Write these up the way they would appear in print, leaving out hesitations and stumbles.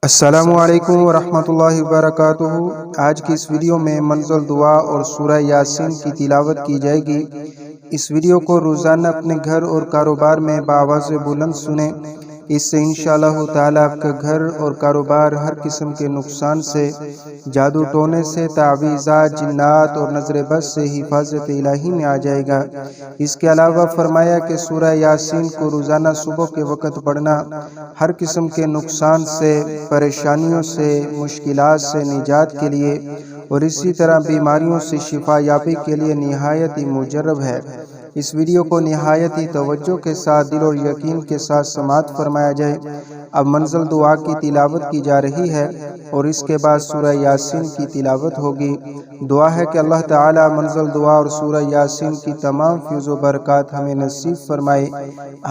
अस्सलामुअलैकुम वरहमतुल्लाहि वबरकातुहू। आज की इस वीडियो में मंज़िल दुआ और सूरह यासीन की तिलावत की जाएगी। इस वीडियो को रोज़ाना अपने घर और कारोबार में बाआवाज़ बुलंद सुने। इससे इंशाअल्लाह ताला आपका घर और कारोबार हर किस्म के नुकसान से, जादू टोने से, तावीज़ात, जिन्नात और नज़र बस से हिफाजत इलाही में आ जाएगा। इसके अलावा फरमाया कि सूरह यासीन को रोज़ाना सुबह के वक़्त पढ़ना हर किस्म के नुकसान से, परेशानियों से, मुश्किलात से निजात के लिए और इसी तरह बीमारियों से शिफा याबी के लिए निहायत ही मुजर्रब है। इस वीडियो को निहायत ही तवज्जो के साथ, दिल और यकीन के साथ समाअत फरमाया जाए। अब मंज़िल दुआ की तिलावत की जा रही है और इसके बाद सूरह यासीन की तिलावत होगी। दुआ है कि अल्लाह ताला मंज़िल दुआ और सूरह यासीन की तमाम फ़ैज़ व बरक़ात हमें नसीब फरमाए।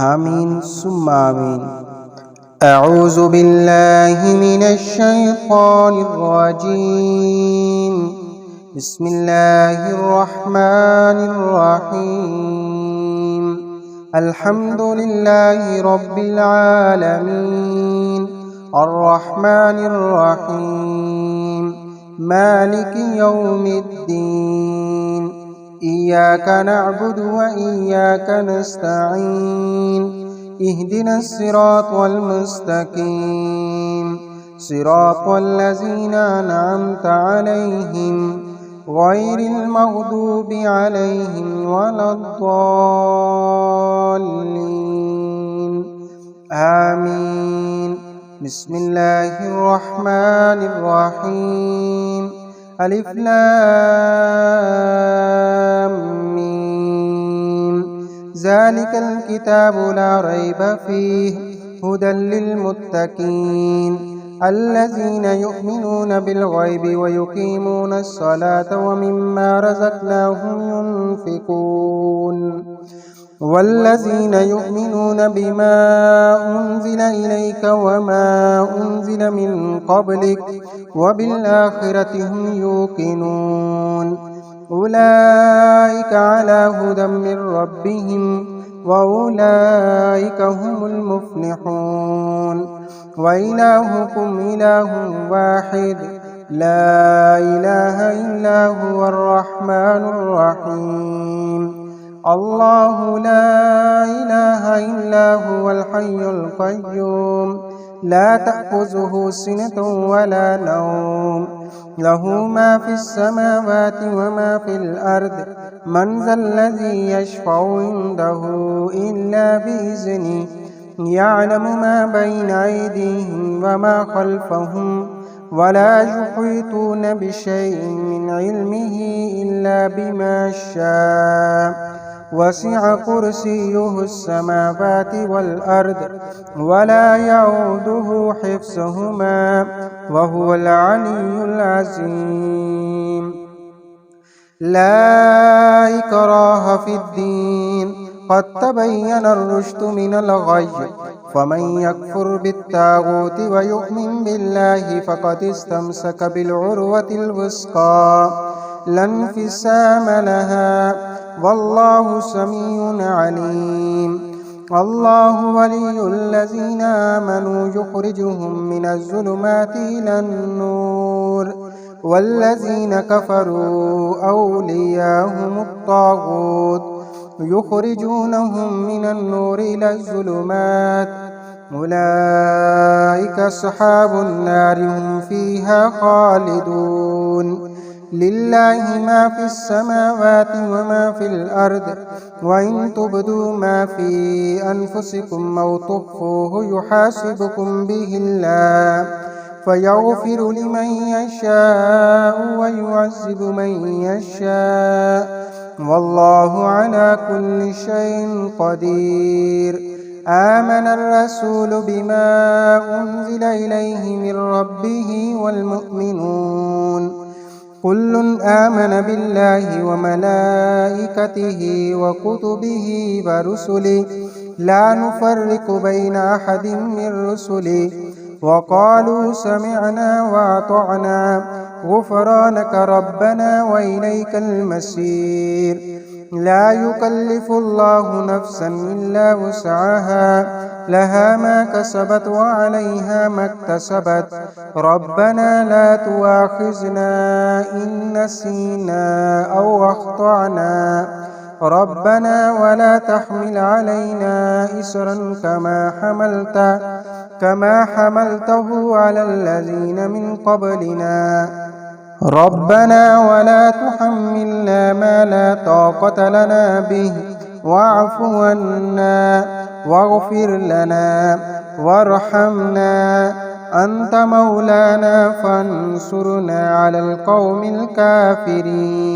आमीन सुम्मा आमीन। अऊज़ु बिल्लाहि मिनश शैतानिर रजीम। बिस्मिल्लाहिर रहमानिर रहीम। अल्हम्दुलिल्लाहि रब्बिल आलमीन अर्रहमानिर रहीम मालिकि यौमिद्दीन। इय्याका नअबुदु व इय्याका नस्तईन। इहदिनस सिरातल मुस्तकीम सिरातल लज़ीना अनअमता अलैहिम गैरिल मग़दूबि अलैहिम वलद्दाल्लीन। आमीन। बिस्मिल्लाहिर रहमानिर रहीम। अलिफ लाम मीम। ज़ालिकल किताबु ला रैब फ़ीहि हुदल लिलमुत्तक़ीन अल्लज़ीना युमिनूना बिलग़ैबि व युक़ीमूनस सलाता व मिम्मा रज़क़नाहुम युनफ़िक़ून वल्लज़ीना युमिनूना बिमा उन्ज़िला इलैका व मा उन्ज़िला मिन क़ब्लिक व बिल आख़िरति हुम युक़िनून उलाइका अला हुदम मिर रब्बिहिम व उलाइका हुमुल मुफ़्लिहून। व इलाहुकुम इलाहुन वाहिद ला इलाहा इल्ला हुवर रहमानुर रहीम। अल्लाहु ला इलाहा इल्ला हुवल हय्युल क़य्यूम ला तअख़ुज़ुहु सिनतुन वला नौम लहू मा फ़िस समावाति व मा फ़िल अर्द मन ज़ल्लज़ी यशफ़अु इंदहु इल्ला बिइज़निहि यअलमु मा बैना अयदीहिम व मा ख़ल्फ़हुम वला युहीतूना बिशैइन मिन इल्मिहि इल्ला बिमा शाअ वसिअ कुर्सियुहुस समावाति वल अर्द वला यऊदुहु हिफ्ज़ुहुमा व हुवल अलिय्युल अज़ीम। ला इक्राहा फ़िद्दीन क़द तबय्यनर रुश्दु मिनल ग़य्य फ़मन यकफ़ुर बित्ताग़ूति व यु'मिन बिल्लाहि फ़क़द इस्तमसक बिलउर्वतिल वुस्क़ा ला इंफ़िसाम लहा वल्लाहु समीउन अलीम। अल्लाहु वलियुल लज़ीना आमनू युख़रिजुहुम मिनज़्ज़ुलुमाति इलन नूर वल्लज़ीना कफ़रू औलियाहुमुत ताग़ूत युख़रिजूनहुम मिनन नूरि इलज़्ज़ुलुमात उलाइका अस्हाबुन नारि हुम फ़ीहा ख़ालिदून। लिल्लाहि मा फ़िस समावाति व मा फ़िल अर्द व इन तुब्दू मा फ़ी अनफ़ुसिकुम औ तुख़्फ़ूहु युहासिबुकुम बिहिल्लाह फ़यग़फ़िरु लिमन यशाअु व युअज़्ज़िबु मन यशाअ वल्लाहु अला कुल्लि शैइन क़दीर। आमनर रसूलु बिमा उन्ज़िला इलैहि मिर रब्बिहि वल मुअ्मिनून कुल्लुन आमन बिल्लाहि व मलाइकतिहि व कुतुबिहि व रुसुलिहि ला नुफ़र्रिक़ु बैन अहदिम मिर रुसुलिहि व क़ालू समिअना व अतअना गुफ़रानक रब्बना व इलैकल मसीर। لا يكلف الله نفسا إلا وسعها لها ما كسبت وعليها ما اكتسبت ربنا لا تؤاخذنا إن نسينا أو أخطأنا ربنا ولا تحمل علينا إصرا كما حملته على الذين من قبلنا ربنا ولا تحملنا ما لا طاقة لنا به واعف عنا واغفر لنا وارحمنا أنت مولانا فانصرنا على القوم الكافرين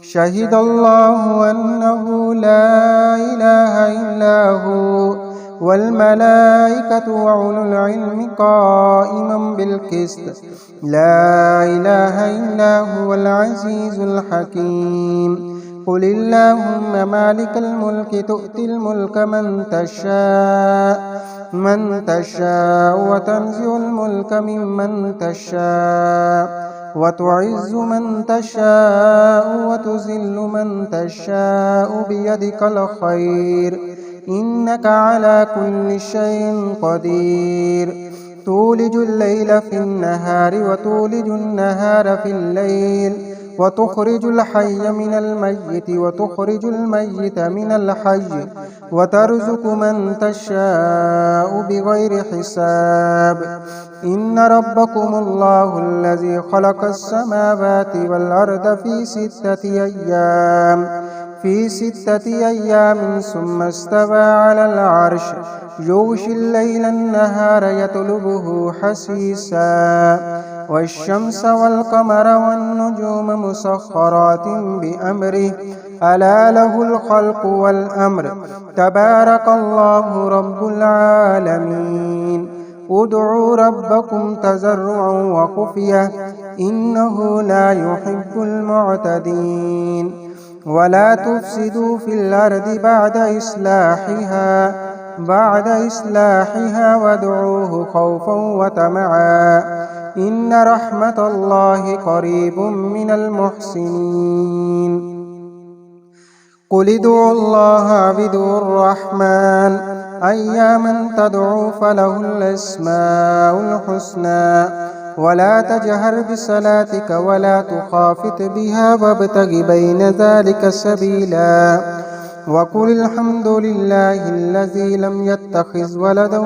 شهد الله أنه لا إله إلا هو والملائكة وأولو العلم قائما بالقسط لا إله إلا هو العزيز الحكيم قل اللهم مالك الملك تؤتي الملك من تشاء وتنزع الملك ممن تشاء وتعز من تشاء وتذل من تشاء بيدك الخير إنك على كل شيء قدير تولج الليل في النهار وتولج النهار في الليل وتخرج الحي من الميت وتخرج الميت من الحي وترزق من تشاء بغير حساب إن ربكم الله الذي خلق السماوات والأرض في ستة أيام ثم استوى على العرش يغشي الليل النهار يطلبه حثيثا والشمس والقمر والنجوم مسخرات بأمره ألا له الخلق والأمر تبارك الله رب العالمين ادعوا ربكم تضرعا وخفية إنه لا يحب المعتدين ولا تفسدوا في الأرض بعد إصلاحها وادعوه خوفا وطمعا إن رحمة الله قريب من المحسنين قل ادعوا الله بدعوا الرحمن أياما تدعوا فله الأسماء الحسنى ولا تجهر بصلاتك ولا تخافت بها وابتغ بين ذلك سبيلا وقل الحمد لله الذي لم يتخذ ولدا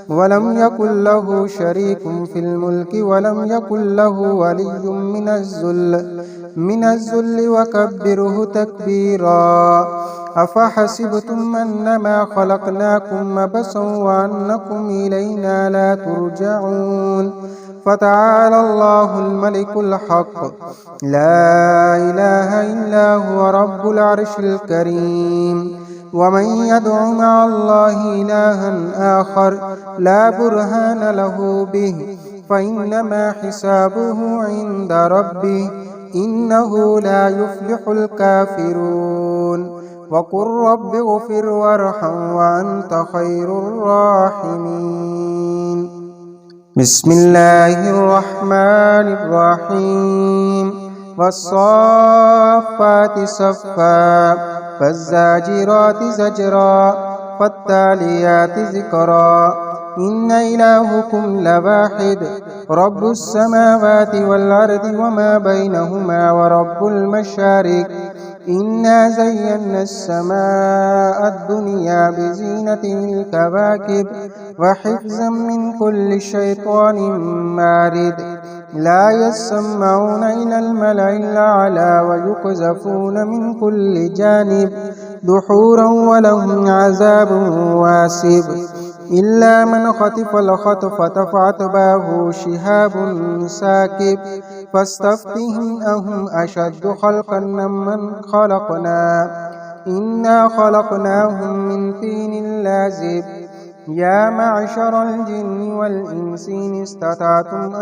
ولم يكن له شريك في الملك ولم يكن له ولي من الذل وكبره تكبيرا أفحسبتم أنما خلقناكم عبثا وأنكم إلينا لا ترجعون فتعالى الله الملك الحق لا إله إلا هو رب العرش الكريم ومن يدع مع الله إلها آخر لا برهان له به فإنما حسابه عند ربه إنه لا يفلح الكافرون وقل رب اغفر وارحم وأنت خير الراحمين بسم الله الرحمن الرحيم والصافات صفا فالزاجرات زجرا فالتاليات ذكرا إن إلهكم لواحد رب السماوات والأرض وما بينهما ورب المشارق إنا زينا السماء الدنيا بزينة الكواكب وحفظا من كل شيطان مارد لا يسمعون إلى الملأ الأعلى ويقذفون من كل جانب دحورا ولهم عذاب واسب إلا من خطف الخطفة فأتبعه شهاب ساكب فاستفتهم أهم أشد خلقا ممن خلقنا إنا خلقناهم من طين لازب يا معشر الجن والإنس إن استطعتم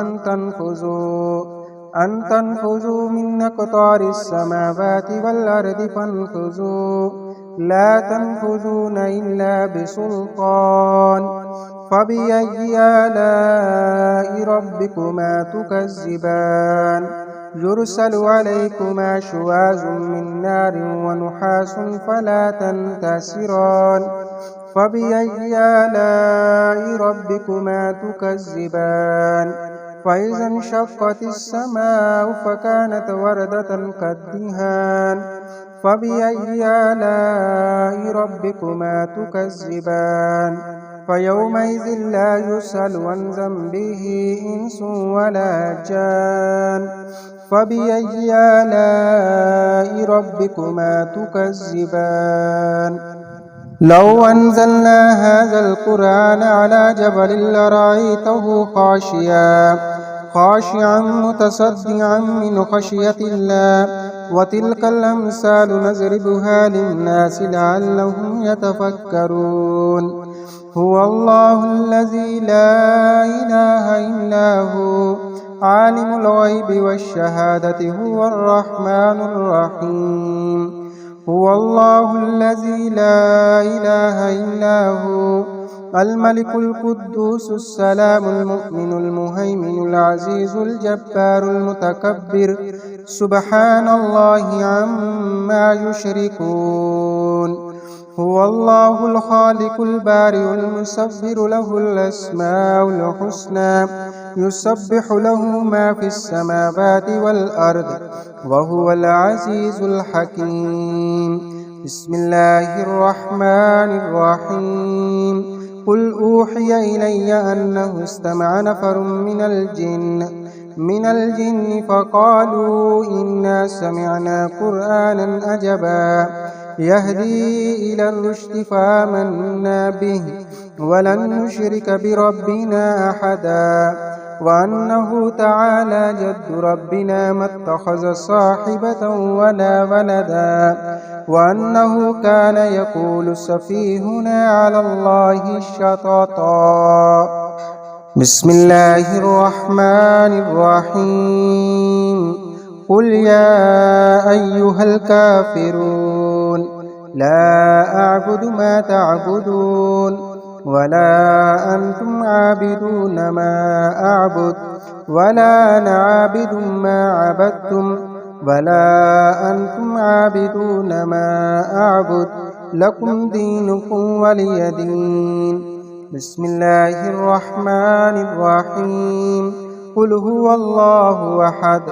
أن تنفذوا من أقطار السماوات والأرض فانفذوا لا تنفذون إلا بسلطان فبأي آلاء ربكما تكذبان يرسل عليكما شواظ من نار ونحاس فلا تنتصران فبأي آلاء ربكما تكذبان فإذا انشقت السماء فكانت وردة كالدهان فبأي آلاء ربكما تكذبان فيومئذ لا يسأل عن ذنبه إنس ولا جان فبأي آلاء ربكما تكذبان لو أنزلنا هذا القرآن على جبل لرأيته خاشعا متصدعا من خشية الله وتلك الأمثال نضربها للناس لعلهم يتفكرون هو الله الذي لا إله إلا هو عالم الغيب والشهادة هو الرحمن الرحيم هو الله الذي لا إله إلا هو الملك القدوس السلام المؤمن المهيمن العزيز الجبار المتكبر سبحان الله عما يشركون هو الله الخالق البارئ المصور له الأسماء الحسنى يسبح له ما في السماوات والأرض وهو العزيز الحكيم بسم الله الرحمن الرحيم قل أوحي إلي أنه استمع نفر من الجن فقالوا إنا سمعنا قرآنا عجبا يهدي إلى الرشد فآمنا به ولن نشرك بربنا أحدا وأنه تعالى جد ربنا ما اتخذ صاحبة ولا ولدا وأنه كان يقول سفيهنا على الله شططا بسم الله الرحمن الرحيم قل يا أيها الكافرون لا أعبد ما تعبدون ولا أنتم عابدون ما أعبد ولا أنا عابد ما عبدتم ولا أنتم عابدون ما أعبد لكم دينكم ولي دين بسم الله الرحمن الرحيم قل هو الله أحد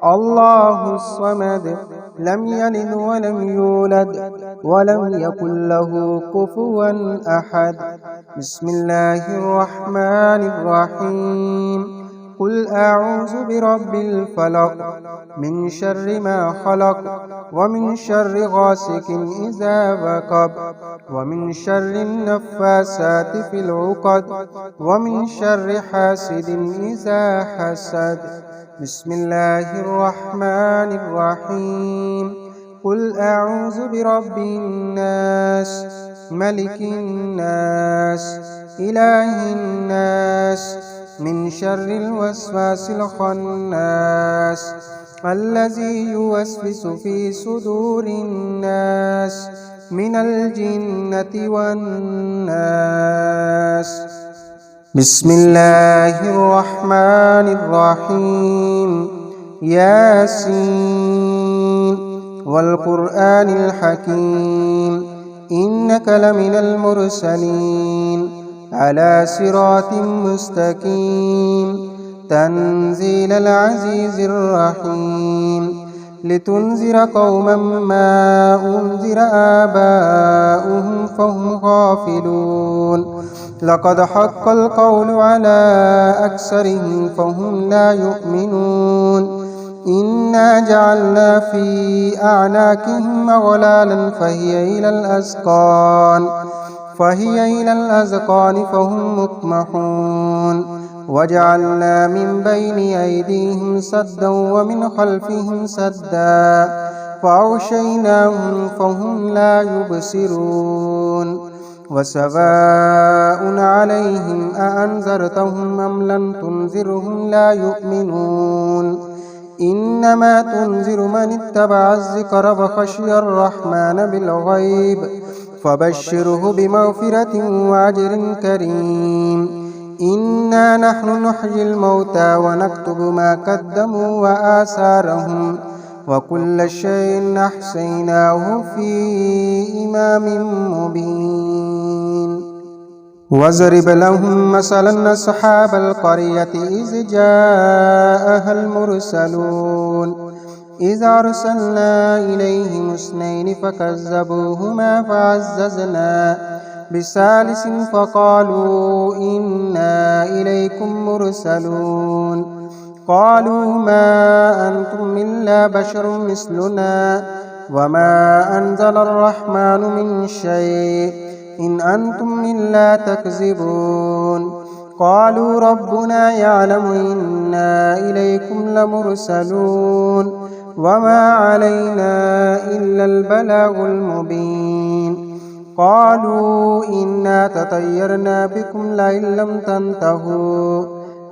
الله الصمد لم يلد ولم يولد ولم يكن له كفوا أحد بسم الله الرحمن الرحيم قل أعوذ برب الفلق من شر ما خلق ومن شر غاسق إذا وقب ومن شر النفاسات في العقد ومن شر حاسد إذا حسد بسم الله الرحمن الرحيم قل أعوذ برب الناس ملك الناس إله الناس من شر الوسواس الخناس الذي يوسوس في صدور الناس من الجنة والناس بسم الله الرحمن الرحيم ياسين والقرآن الحكيم إنك لمن المرسلين على صراط مستقيم تنزيل العزيز الرحيم لتنذر قوما ما أنذر آباؤهم فهم غافلون لقد حق القول على أكثرهم فهم لا يؤمنون إنا جعلنا في أعناقهم أغلالا فهي إلى الأذقان فهم مقمحون وجعلنا من بين أيديهم سدا ومن خلفهم سدا فأغشيناهم فهم لا يبصرون وسواء عليهم أأنذرتهم أم لم تنذرهم لا يؤمنون إنما تنذر من اتبع الذكر وخشي الرحمن بالغيب فبشره بمغفرة وأجر كريم إنا نحن نحيي الموتى ونكتب ما قدموا وآثارهم وكل شيء أحصيناه في إمام مبين. واضرب لهم مثلا أصحاب القرية إذ جاءها المرسلون إذ أرسلنا إليهم اثنين فكذبوهما فعززنا بثالث فقالوا إنا إليكم مرسلون قالوا ما أنتم إلا بشر مثلنا وما أنزل الرحمن من شيء إن أنتم إلا تكذبون قالوا ربنا يعلم إنا إليكم لمرسلون وما علينا إلا البلاغ المبين قالوا إنا تطيرنا بكم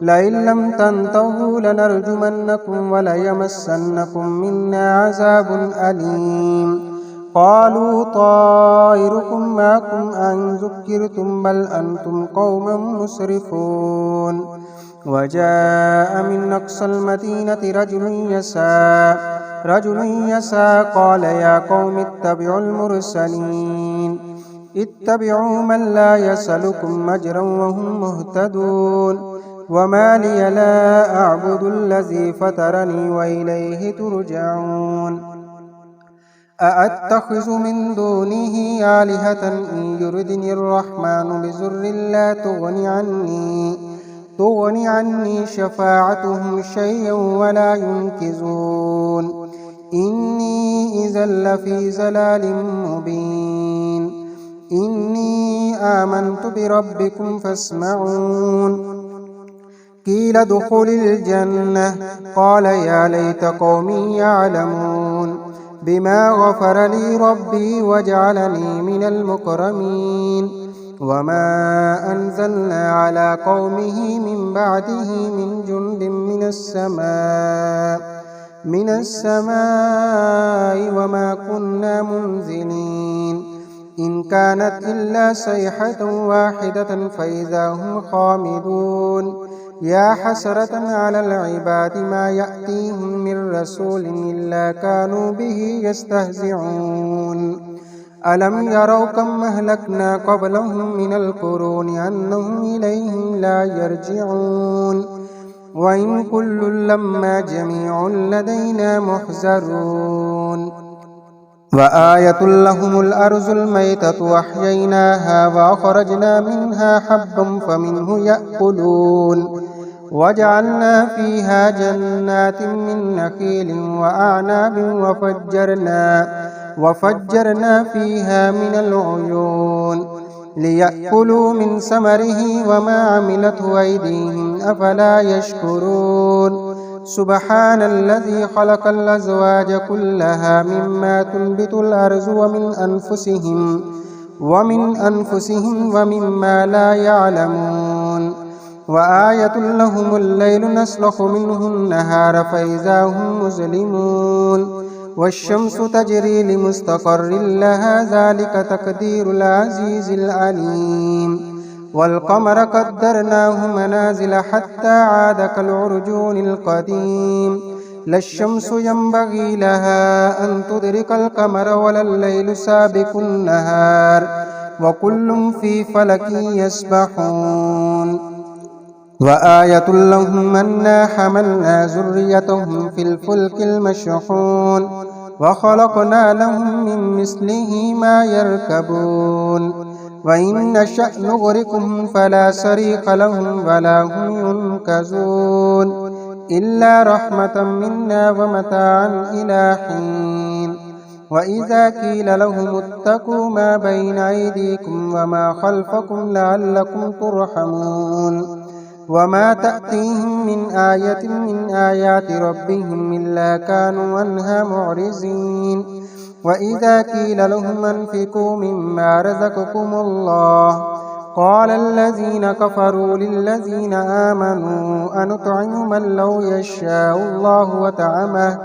لئن لم تنتهوا لنرجمنكم وليمسنكم منا عذاب أليم قالوا طائركم معكم أن ذكرتم بل أنتم قوم مسرفون وجاء من أقصى المدينة رجل يسعى قال يا قوم اتبعوا المرسلين اتبعوا من لا يسألكم أجرا وهم مهتدون وما لي لا أعبد الذي فطرني وإليه ترجعون أأتخذ من دونه آلهة إن يردني الرحمن بضر لا تغني عني شفاعتهم شيئا ولا ينقذون إني إذا لفي ضلال مبين إني آمنت بربكم فاسمعون قيل ادخل الجنة قال يا ليت قومي يعلمون بما غفر لي ربي وجعلني من المكرمين وما أنزلنا على قومه من بعده من جند من السماء وما كنا منزلين إن كانت إلا صيحة واحدة فإذا هم خامدون يا حسرة على العباد ما يأتيهم من رسول إلا كانوا به يستهزئون ألم يروا كم أهلكنا قبلهم من القرون أنهم إليهم لا يرجعون وإن كل لما جميع لدينا محذرون وآية لهم الأرض الميتة وأحييناها وأخرجنا منها حبا فمنه يأكلون وجعلنا فيها جنات من نخيل وأعناب وفجرنا فيها من العيون ليأكلوا من ثمره وما عملته أيديهم أفلا يشكرون سبحان الذي خلق الأزواج كلها مما تنبت الأرض ومن أنفسهم ومما لا يعلمون وآية لهم الليل نسلخ منه النهار فإذا هم مظلمون والشمس تجري لمستقر لها ذلك تقدير العزيز العليم والقمر قدرناه منازل حتى عاد كالعرجون القديم لا الشمس ينبغي لها أن تدرك القمر ولا الليل سابق النهار وكل في فلك يسبحون وآية لهم أنا حملنا ذريتهم في الفلك المشحون وخلقنا لهم من مثله ما يركبون وإن نشأ نغرقهم فلا صريخ لهم ولا هم ينقذون إلا رحمة منا ومتاعا إلى حين وإذا قيل لهم اتقوا ما بين أيديكم وما خلفكم لعلكم ترحمون وما تأتيهم من آية من آيات ربهم إلا كانوا عنها معرضين وإذا قيل لهم أنفقوا مما رزقكم الله قال الذين كفروا للذين آمنوا أنطعم من لو يشاء الله وطعمه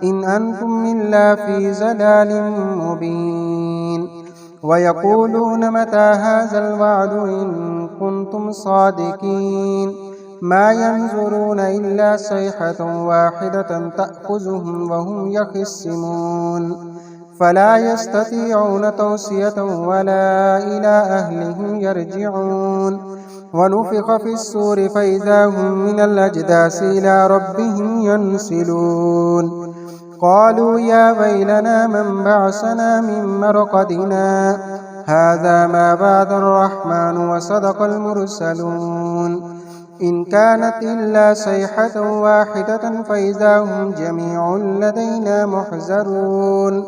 إن أنتم إلا في ضلال مبين ويقولون متى هذا الوعد إن كنتم صادقين ما ينظرون إلا صيحة واحدة تأخذهم وهم يخصمون فلا يستطيعون توصية ولا إلى أهلهم يرجعون ونفخ في الصور فإذا هم من الأجداث إلى ربهم ينسلون قالوا يا ويلنا من بعثنا من مرقدنا هذا ما بعد الرحمن وصدق المرسلون إن كانت إلا صيحة واحدة فإذا هم جميع لدينا محضرون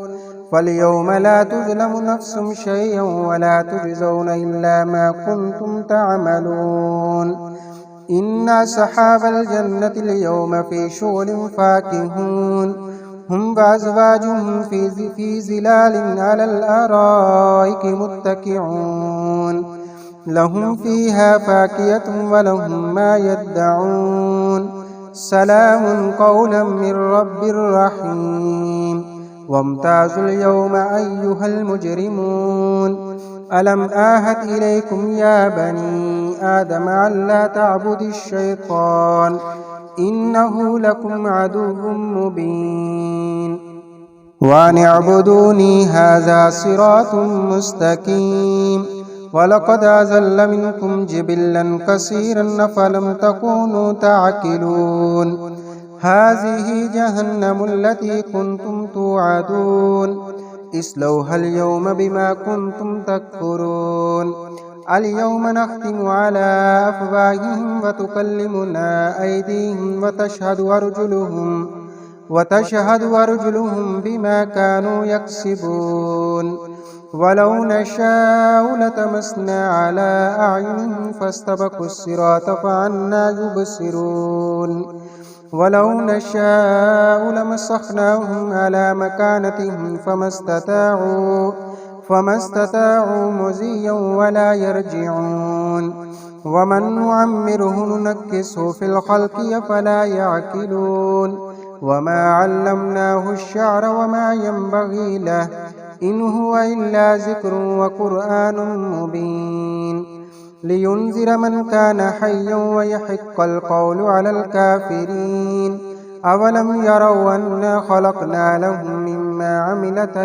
فاليوم لا تظلم نفس شيئا ولا تجزون إلا ما كنتم تعملون إن أصحاب الجنة اليوم في شغل فاكهون هم وأزواجهم في ظلال على الأرائك متكئون لهم فيها فاكهة ولهم ما يدعون سلام قولا من رب رحيم وامتازوا اليوم أيها المجرمون ألم آهد إليكم يا بني آدم ألا تعبدوا الشيطان إنه لكم عدو مبين وأن اعبدوني هذا صراط مستقيم ولقد أضل منكم جبلا كثيرا فلم تكونوا تعقلون هذه جهنم التي كنتم توعدون اصلوها اليوم بما كنتم تكفرون اليوم نختم على أفواههم وتكلمنا أيديهم وتشهد أرجلهم بما كانوا يكسبون ولو نشاء لتمسنا على أعينهم فاستبقوا الصراط فأنى يبصرون ولو نشاء لمسخناهم على مكانتهم فما استطاعوا مزيا ولا يرجعون ومن نعمره ننكسه في الخلق فلا يعقلون وما علمناه الشعر وما ينبغي له إن هو إلا ذكر وقرآن مبين لينذر من كان حيا ويحق القول على الكافرين أولم يروا أنا خلقنا لهم مما عملت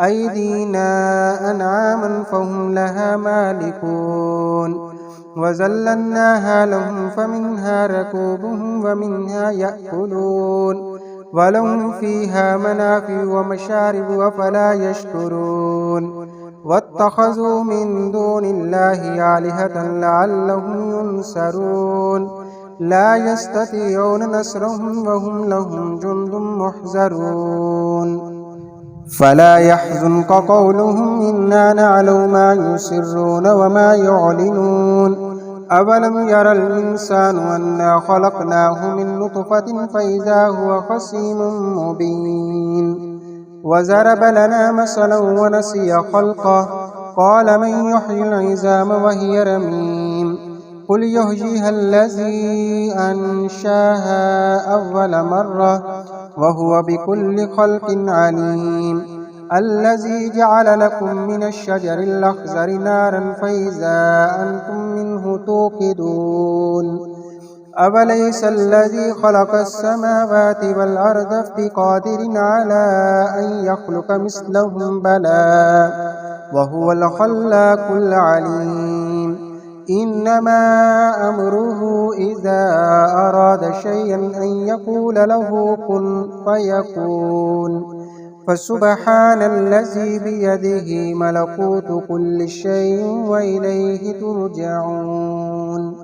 أيدينا أنعاما فهم لها مالكون وذللناها لهم فمنها ركوبهم ومنها يأكلون ولهم فيها منافع ومشارب أفلا يشكرون واتخذوا من دون الله آلهة لعلهم ينصرون لا يستطيعون نصرهم وهم لهم جند محضرون فلا يحزنك قولهم إنا نعلم ما يسرون وما يعلنون أولم ير الإنسان أنا خلقناه من نطفة فإذا هو خصيم مبين وضرب لنا مثلا ونسي خلقه قال من يحيي العظام وهي رميم قل يحييها الذي أنشاها أول مرة وهو بكل خلق عليم الذي جعل لكم من الشجر الأخضر نارا فإذا أنتم منه توقدون أوليس الذي خلق السماوات والأرض بقادر على أن يخلق مثلهم بلى وهو الخلاق العليم إنما أمره إذا أراد شيئا أن يقول له كن فيكون فسبحان الذي بيده ملكوت كل شيء وإليه ترجعون.